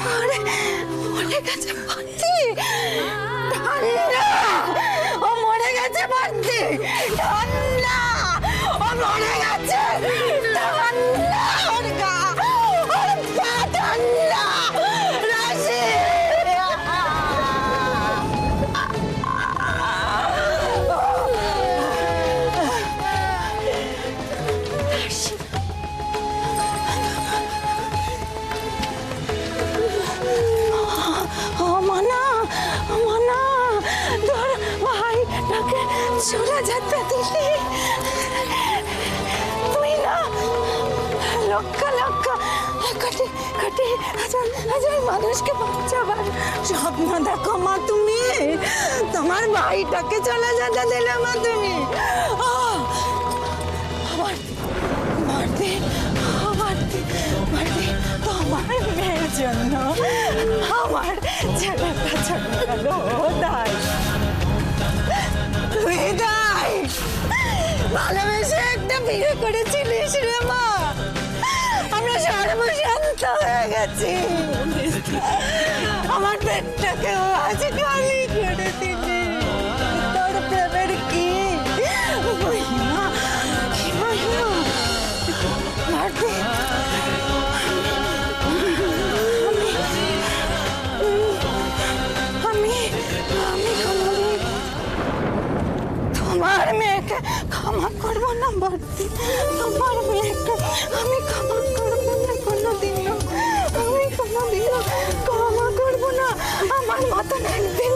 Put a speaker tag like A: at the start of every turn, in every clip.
A: মরে গেছে পার্থি। ঠান্ডা, ও মরে গেছে পার্থি। ঠান্ডা, ও মরে গেছে। ঠান্ডা, ওর গা, ওর পা ঠান্ডা। রাশি, চলে যেতে দিলি তুই না। লক্ষ লক্ষ কোটি কোটি হাজার হাজার মানুষকে বাঁচাবার স্বপ্ন দেখো মা তুমি। তোমার ভাইটাকে চলে যেতে দিলে মা তুমি। তোমার মেয়ের জন্য আমার ছেলেটা চলে গেল। তাই তুই তাই ভালোবেসে একটা বিয়ে করেছিলিস রে মা। আমরা সর্বশান্ত হয়ে গেছি। আমার পেটটাকে আজ খালি করে দিলি। তোর প্রেমের কি মহিমা, কি মহিমা। ভারতী, আমি কোনোদিন তোমার মেয়েকে ক্ষমা করবো না ভারতী। তোমার মেয়েকে আমি ক্ষমা করবো না কোনোদিন। আমি কোনোদিন ক্ষমা করবো না। আমার মতন একদিন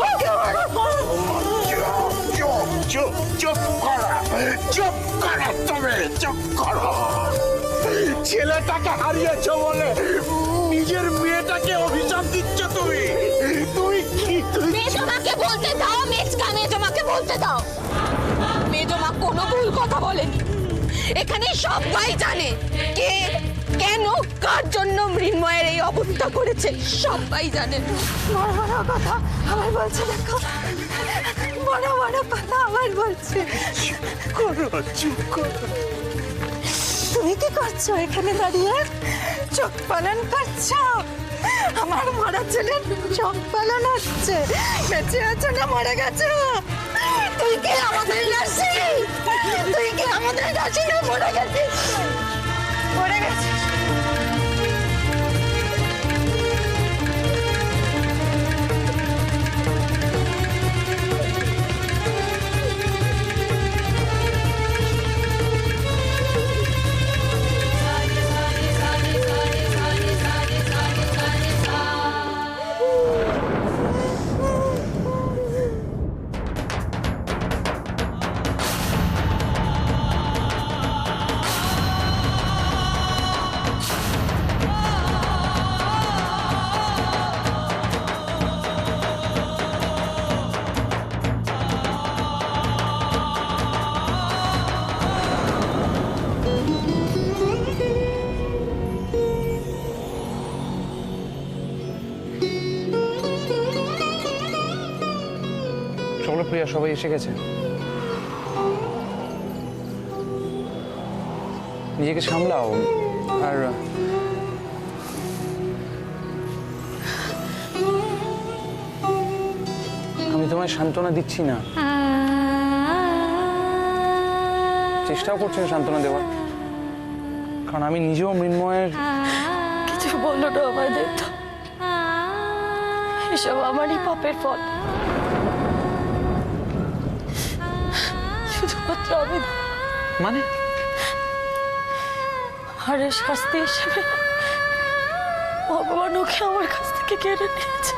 A: ওকে বড় করবো।
B: চুপ চুপ করো, চুপ করো, তুমি চুপ করো। ছেলেটাকে হারিয়েছো বলে নিজের মেয়েটাকে অভিশাপ দিচ্ছ তুমি। তুমি কি
A: মেজমাকে বলতে দাও মেজকা, মেজমাকে বলতে দাও। মেজমা কোনো ভুল কথা বলেনি। এখানে সবাই জানে কে কেন কার জন্য মৃন্ময়ের এই অবস্থা করেছে। সবাই জানে। বড় বড় কথা আবার বলছে, দেখো বড় বড় কথা আবার বলছে।
B: চুপ করো।
A: তুমি কি করছো এখানে দাঁড়িয়ে? চোখ পালন করছো? আমার মরা ছেলের চোখ পালন হচ্ছে। বেঁচে আছো না মরে গেছো? তুই কি আমাদের রাশি? তুই কি আমাদের রাশি না মরে গেছিস? মরে গেছিস।
C: চলো প্রিয়া, সবাই এসে গেছে। নিজেকে সামলাও। আর আমি তোমায় সান্ত্বনা দিচ্ছি না, চেষ্টাও করছি না সান্ত্বনা দেওয়ার। কারণ আমি নিজেও মৃন্ময়ের।
D: কিছু বললো না আমাদের, তো এসব আমারই পাপের ফল। শুধুমাত্র আমি
C: মানে
D: আরে শাস্তি হিসেবে ভগবান ওকে আমার কাছ থেকে কেড়ে নিয়েছে।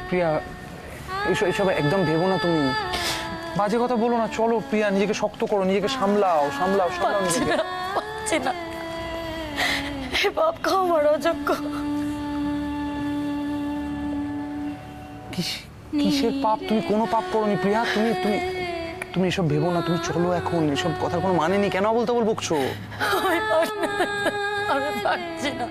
C: প্রিয়া, এসব একদম ভেবো না তুমি। বাজে কথা বলো না। চলো প্রিয়া, নিজেকে শক্ত করো, নিজেকে সামলাও সামলাও সামলাও নিজেকে।
D: পাচ্ছি না, এ বাপ আমার অযোগ্য।
C: কিসের পাপ? তুমি কোনো পাপ করোনি প্রিয়া। তুমি তুমি তুমি এসব ভেবো না। তুমি চলো এখন, এসব কথার কোনো মানে নেই। কেন বলতে বকছো?
D: আমি পারছি না।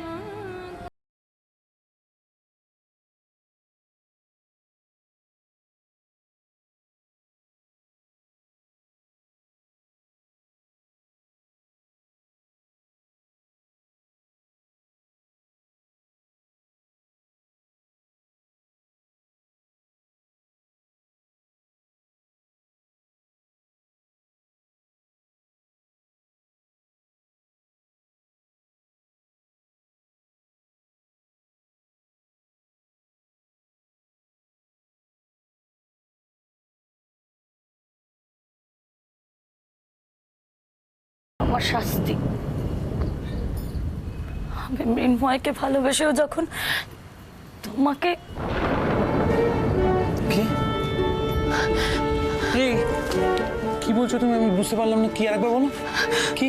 D: আমার শাস্তি। আমি মৃন্ময়কে ভালোবেসেও যখন তোমাকে
C: কি এই কি বলছো তুমি? আমি বুঝতে পারলাম না, কি আরেকবার বলো। কি?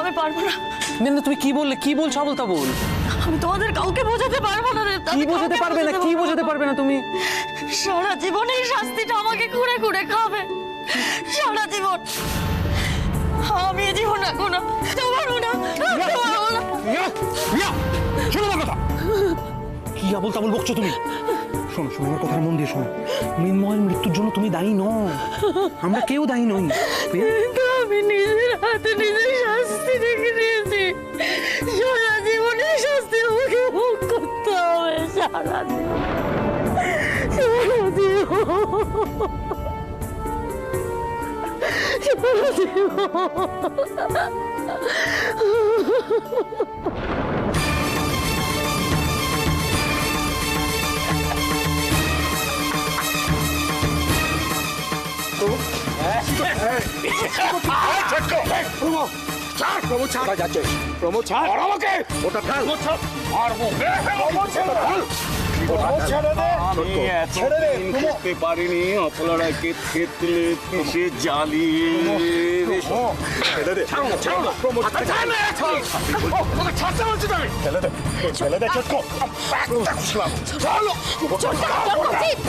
D: আমি পারবো না।
C: না তুমি কি বললে? কি বলছো বলতা বল।
D: আমি তোমাদের কাউকে বোঝাতে পারবো না রে।
C: কি বোঝাতে পারবে না? কি বোঝাতে পারবে না তুমি?
D: সারা জীবন এই শাস্তিটা আমাকে ঘুরে ঘুরে খাবে, সারা জীবন। আমি এ জীবন রাখবো না, পারবো না, পারবো না।
C: শোনো আমার কথা। কি আবল তাবল বকছো তুমি? শোনো শোনো, আমার কথা মন দিয়ে শোনো। মৃন্ময়ের মৃত্যুর জন্য তুমি দায়ী নও, আমরা কেউ দায়ী নই।
D: কিন্তু আমি নিজের হাতে নিজের শাস্তি রেখে নিয়েছি। সারা জীবনের শাস্তি আমাকে ভোগ করতে হবে, সারা জীবন, সারা জীবন, সারা জীবন।
B: প্রমোদ ছাড় আমাকে, ওটা ছাড়, মারবো। ছেড়ে দে।
E: খেতে পারিনি অপলড়াকে থেতলে পিষে জ্বালিয়ে
B: ছেড়ে দে। প্রমোদ ছাড়তে বলছি তুমি। ছেড়ে দে ছোট্ট। একটা খুশলাম। চলো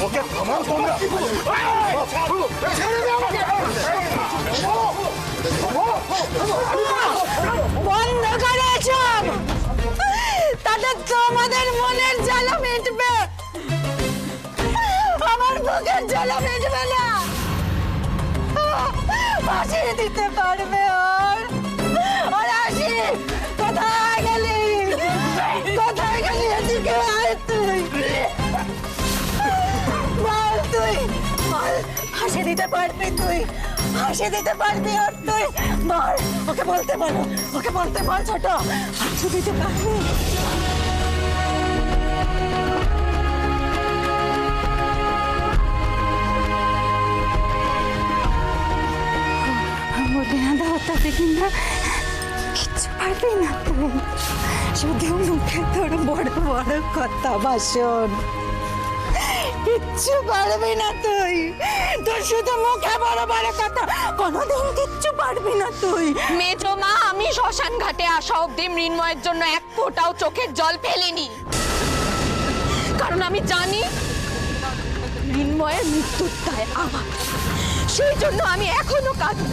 B: ওকে থামাও তোমরা। ছেড়ে দে আমাকে।
A: বন্ধ করে সব, তাতে তোমাদের মনের জ্বালা মিটবে, আমার বুকের জ্বালা মিটবে না। ফাঁসিয়ে দিতে পারবে ওর। আর আসি, কোথায় গেলি? কোথায় গেলি? এদিকে আয় তুই। বল তুই, বল, ফাঁসি দিতে পারবি তুই? ফাঁসি দিতে পারবি ওর তুই? বল, ওকে বলতে বলো, ওকে বলতে বল ছোট, ফাঁসি দিতে পারবি? বলে না দাও তাতে কিনা কিচ্ছু পারবি না তুই, শুধু মুখে তোর বড় বড় কথা ভাষণ, কিচ্ছু পারবি না তুই। তোর শুধু মুখে বড় বড় কথা, কোনোদিন কিচ্ছু পারবি না তুই। মেজো মা, আমি শ্মশান ঘাটে আসা অব্দি মৃন্ময়ের জন্য এক ফোঁটাও চোখের জল ফেলিনি, কারণ আমি জানি মৃন্ময়ের মৃত্যুর দায় আমার। সেই জন্য আমি এখনো কাঁদি।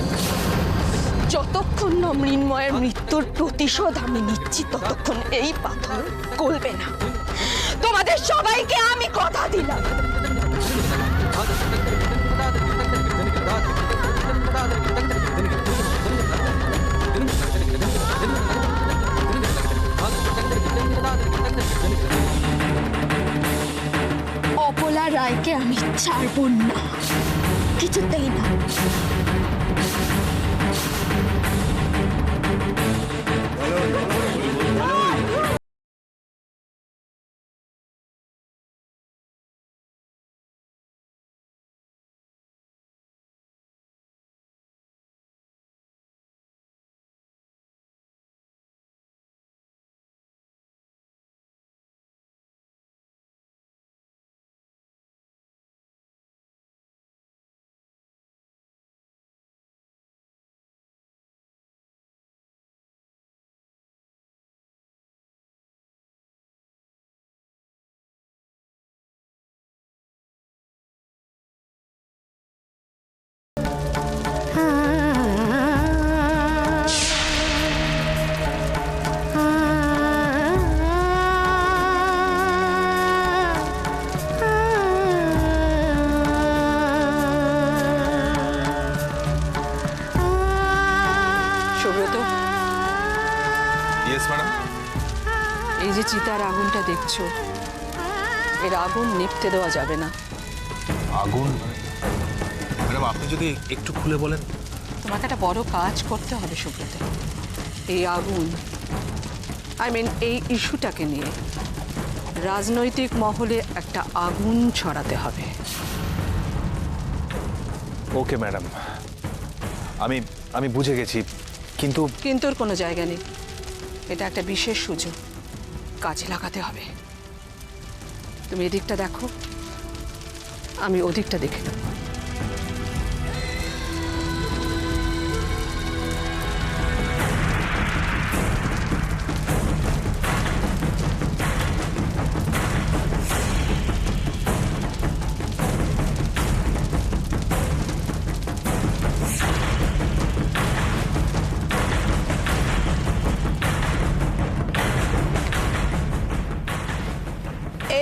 A: যতক্ষণ না মৃন্ময়ের মৃত্যুর প্রতিশোধ আমি নিচ্ছি, ততক্ষণ এই পাথর গলবে না। তোমাদের সবাইকে আমি কথা দিলাম। অপলা রায়কে আমি ছাড়বো না, কিছুতেই না।
F: এই যে চিতার আগুনটা দেখছো, এর আগুন নিভতে দেওয়া যাবে না।
G: আগুন? ম্যাডাম আপনি যদি একটু খুলে বলেন।
F: তোমাকে একটা বড় কাজ করতে হবে সুব্রত। এই আগুন, এই ইস্যুটাকে নিয়ে রাজনৈতিক মহলে একটা আগুন ছড়াতে হবে।
G: ওকে ম্যাডাম, আমি বুঝে গেছি।
C: কিন্তু
F: কিন্তুর কোনো জায়গা নেই। এটা একটা বিশেষ সুযোগ, কাজে লাগাতে হবে। তুমি এদিকটা দেখো, আমি ওদিকটা দেখে নেব।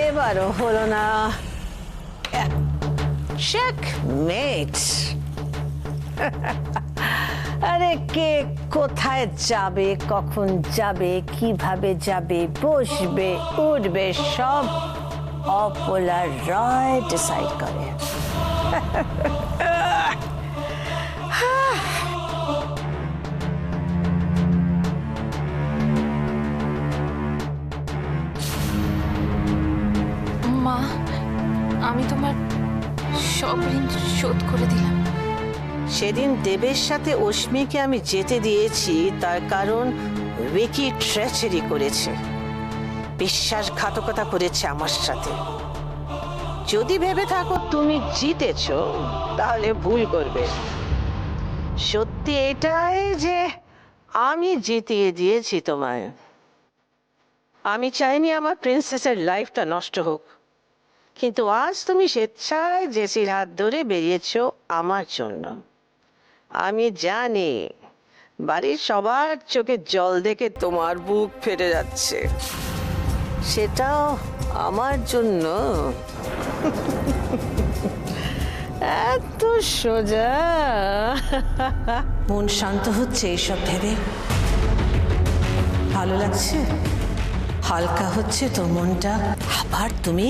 D: এবারও হলো না। চেক মেট। আরে কে কোথায় যাবে, কখন যাবে, কিভাবে যাবে, বসবে, উঠবে, সব অপলা রয় ডিসাইড করে।
A: মা, আমি তোমার সব ঋণ শোধ করে দিলাম।
D: সেদিন দেবের সাথে অশ্মিকে আমি যেতে দিয়েছি, তার কারণ রিকি ট্রেচারি করেছে, বিশ্বাসঘাতকতা করেছে আমার সাথে। যদি ভেবে থাকো তুমি জিতেছো, তাহলে ভুল করবে। সত্যি এটাই যে আমি জিতিয়ে দিয়েছি তোমায়। আমি চাইনি আমার প্রিন্সেসের লাইফটা নষ্ট হোক, কিন্তু আজ তুমি স্বেচ্ছায় জেসির হাত ধরে বেরিয়েছো আমার জন্য। আমি জানি বাড়ির সবার চোখে জল দেখে তোমার বুক ফেটে যাচ্ছে, সেটাও আমার জন্য। এত সোজা। মন শান্ত হচ্ছে এইসব ভেবে? ভালো লাগছে? হালকা হচ্ছে তো মনটা? আবার তুমি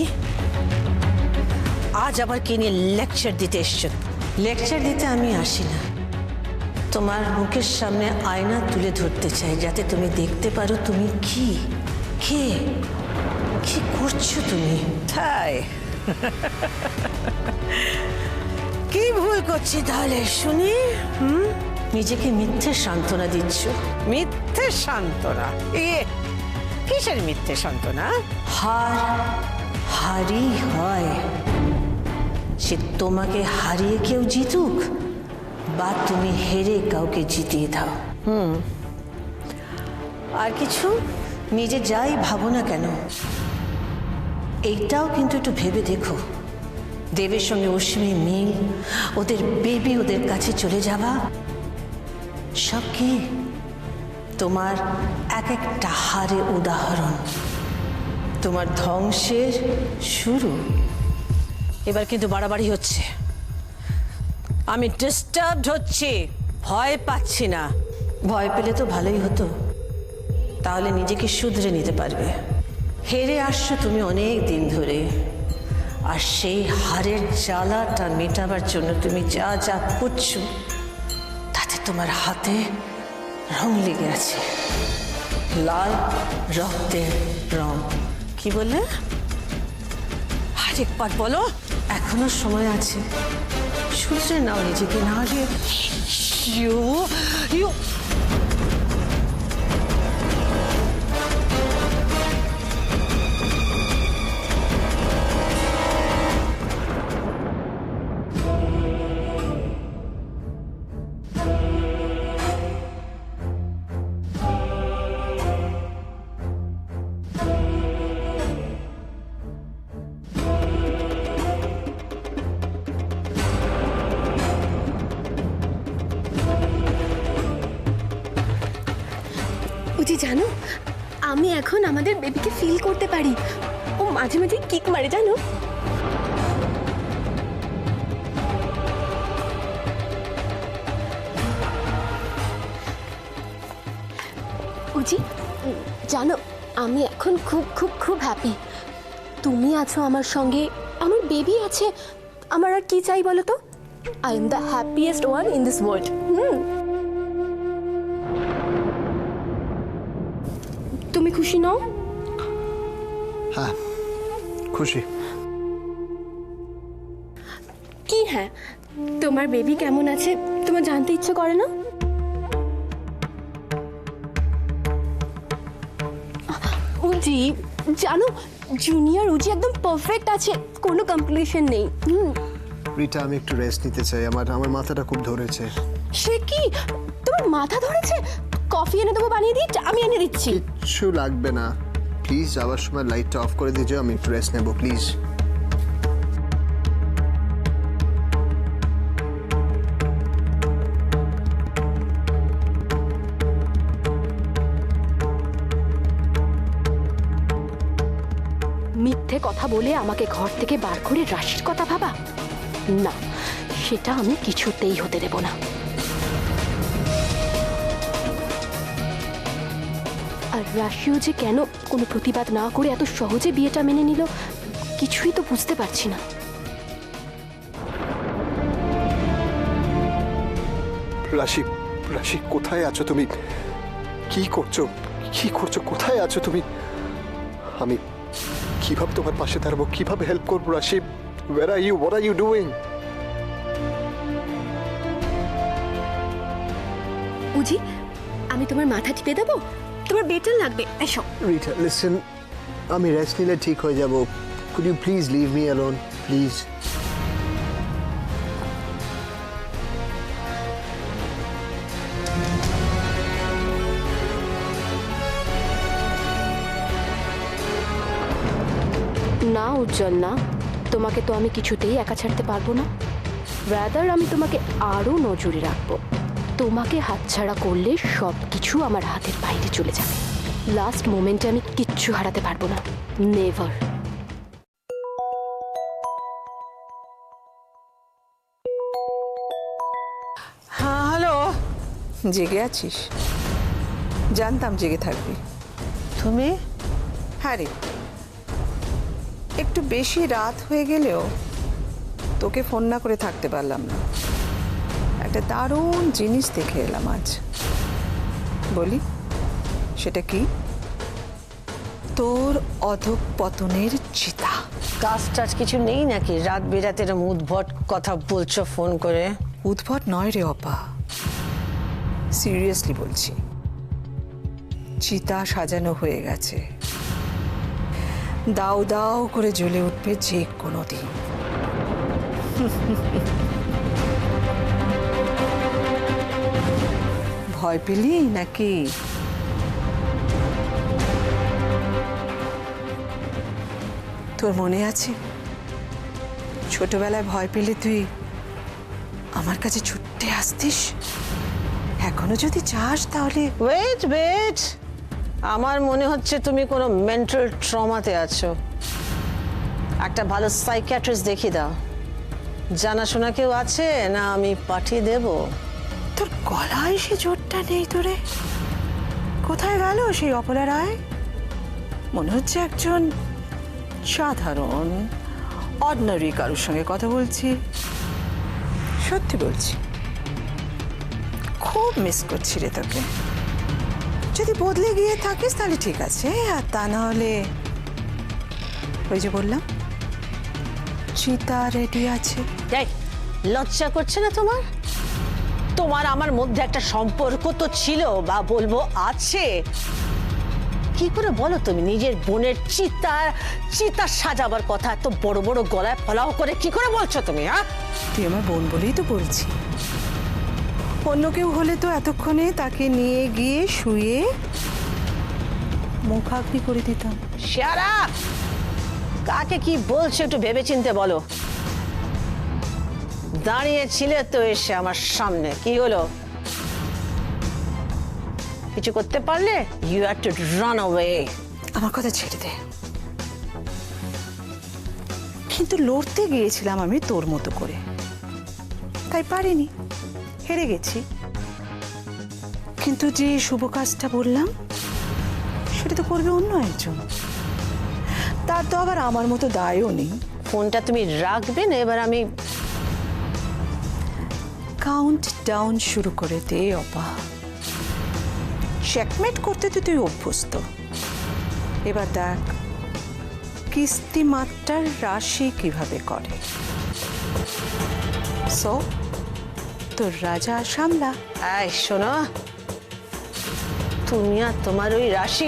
D: আজ আবার কি নিয়ে লেকচার দিতে এসছো? লেকচার দিতে আমি আসি না, তোমার মুখের সামনে আয়না তুলে ধরতে চাই, যাতে তুমি দেখতে পারো তুমি কি, কে, কি করছো তুমি। তাই কি ভুল করছি তাহলে শুনি? নিজেকে মিথ্যে সান্ত্বনা দিচ্ছ। মিথ্যে সান্ত্বনা? কিসের মিথ্যে সান্ত্বনা? হারি হয়, সে তোমাকে হারিয়ে কেউ জিতুক বা তুমি হেরে কাউকে জিতিয়ে দাও। আর কিছু নিজে যাই ভাবো না কেন, এইটাও কিন্তু একটু ভেবে দেখো, দেবের সঙ্গে অশ্মি মিল, ওদের বেবি ওদের কাছে চলে যাওয়া, সব কি তোমার এক একটা হারে উদাহরণ, তোমার ধ্বংসের শুরু। এবার কিন্তু বাড়াবাড়ি হচ্ছে, আমি ডিস্টার্বড হচ্ছি, ভয় পাচ্ছি না। ভয় পেলে তো ভালোই হতো, তাহলে নিজেকে শুধরে নিতে পারবে। হেরে আসছো তুমি অনেক দিন ধরে, আর সেই হারের জ্বালাটা মেটাবার জন্য তুমি যা যা করছো, তাতে তোমার হাতে রং লেগে আছে, লাল রক্তের রং। কি বলে? আরেকবার বলো। এখনো সময় আছে, শুধরে নাও নিজেকে, না হলে
H: জানো, আমি এখন আমাদের বেবিকে ফিল করতে পারি। ও মাঝে মাঝে কিক মারে জানো। উজি জানো, আমি এখন খুব খুব খুব হ্যাপি। তুমি আছো আমার সঙ্গে, আমার বেবি আছে, আমার আর কি চাই বলো তো? I am the happiest one in this world. তুমি খুশি নও?
C: হ্যাঁ খুশি।
H: কি হ্যাঁ, তোমার বেবি কেমন আছে তোমার জানতে ইচ্ছে করে না? উজি জানো, জুনিয়র উজি একদম পারফেক্ট আছে, কোনো কমপ্লিকেশন নেই।
I: রিটা, আমি একটু রেস্ট নিতে চাই, আমার মাথাটা খুব ধরেছে।
H: সে কি, তোমার মাথা ধরেছে? কফি এনে দেবো, বানিয়ে দিই? আমি এনে দিচ্ছি।
I: কিচ্ছু লাগবে না, প্লিজ যাওয়ার সময় লাইটটা অফ করে দিয়ে যাও, আমি একটু রেস্ট নেবো প্লিজ।
H: মিথ্যে কথা বলে আমাকে ঘর থেকে বার করে রাশির কথা ভাবা, না সেটা আমি কিছুতেই হতে দেব না। আর রাশিও যে কেন কোনো প্রতিবাদ না করে এত সহজে বিয়েটা মেনে নিল, কিছুই তো বুঝতে পারছি না।
I: রাশি, রাশি কোথায় আছো তুমি? কি করছো, কি করছো, কোথায় আছো তুমি? আমি কিভাবে তোমার পাশে দাঁড়াবো, কিভাবে হেল্প করবো? রাশি, where are you, what are you doing?
H: উজি, আমি তোমার মাথা টিপে দেবো, তোমার বেটার লাগবে, এসো।
I: রিটা, লিসেন, আমি রেস্ট নিলে ঠিক হয়ে যাব। Could you please leave me alone, please?
H: না উজ্জ্বল না, তোমাকে তো আমি কিছুতেই একা ছাড়তে পারবো না। রাদার আমি তোমাকে আরো নজরে রাখবো। তোমাকে হাতছাড়া করলে সব কিছু আমার হাতের বাইরে চলে যাবে। লাস্ট মোমেন্টে আমি কিচ্ছু হারাতে পারবো না, নেভার।
F: হ্যাঁ হ্যালো, জেগে আছিস? জানতাম জেগে থাকবি। তুমি? হ্যাঁ রে, একটু বেশি রাত হয়ে গেলেও তোকে ফোন না করে থাকতে পারলাম না। একটা দারুণ জিনিস দেখে এলাম আজ। বলি, সেটা কি? তোর অধঃপতনের চিতা।
J: কাজ টাজ কিছু নেই নাকি? রাত বেরাতে এরম উদ্ভট কথা বলছো ফোন করে।
F: উদ্ভট নয় রে অপা, সিরিয়াসলি বলছি। চিতা সাজানো হয়ে গেছে, দাও দাও করে জ্বলে উঠবে যে কোনো দিন। ভয় পেলি নাকি? তোর মনে আছে ছোটবেলায় ভয় পেলে তুই আমার কাছে ছুটে আসতিস? এখনো যদি চাস তাহলে।
J: ওয়েট ওয়েট, আমার মনে হচ্ছে তুমি কোনো মেন্টাল ট্রমাতে আছো। একটা ভালো সাইকিয়াট্রিস্ট দেখিয়ে দাও। জানাশোনা কেউ আছে না আমি পাঠিয়ে দেব?
F: তোর গলায় সে জোরটা নেই তোরে। কোথায় গেল সেই অপলা রায়? মনে হচ্ছে একজন সাধারণ অর্ডিনারি কারোর সঙ্গে কথা বলছি। সত্যি বলছি, খুব মিস করছি রে তোকে। যদি বদলে গিয়ে থাকিস তাহলে ঠিক আছে, আর তা না হলে ওই যে বললাম চিতা রেডি আছে।
J: এই, লজ্জা করছে না তোমার? তোমার আমার মধ্যে একটা সম্পর্ক তো ছিল, বা বলবো আছে। কি করে বলো তুমি নিজের বোনের চিতা সাজাবার কথা এত বড় বড় গলায় ফলাও করে কি করে বলছো তুমি? হ্যাঁ,
F: তুই আমার বোন বলেই তো বলছি। অন্য কেউ হলে তো এতক্ষণে তাকে নিয়ে গিয়ে শুয়ে মুখাগ্নি করে দিতাম।
J: Shut up! কাকে কি বলছো একটু ভেবেচিন্তে বলো। দাঁড়িয়েছিলে তো এসে আমার সামনে, কি হলো? কিছু করতে পারলে? You had to run away.
F: আমার কথা ছেড়ে দে। কিন্তু লড়তে গিয়েছিলাম আমি তোর মতো করে, তাই পারিনি, হেরে গেছি। কিন্তু যে শুভ কাজটা বললাম সেটা তো করবে অন্য একজন, তার তো আবার আমার মতো দায়ও নেই।
J: ফোনটা তুমি রাখবে না? এবার আমি
F: কাউন্ট ডাউন শুরু করে দে অপা। চেকমেট করতে তো তুই অভ্যস্ত। এবার দেখ কিস্তি মাত্রার রাশি কিভাবে করে। সো তোর রাজা সামলা।
J: এই শোনো, তুমি আর তোমার ওই রাশি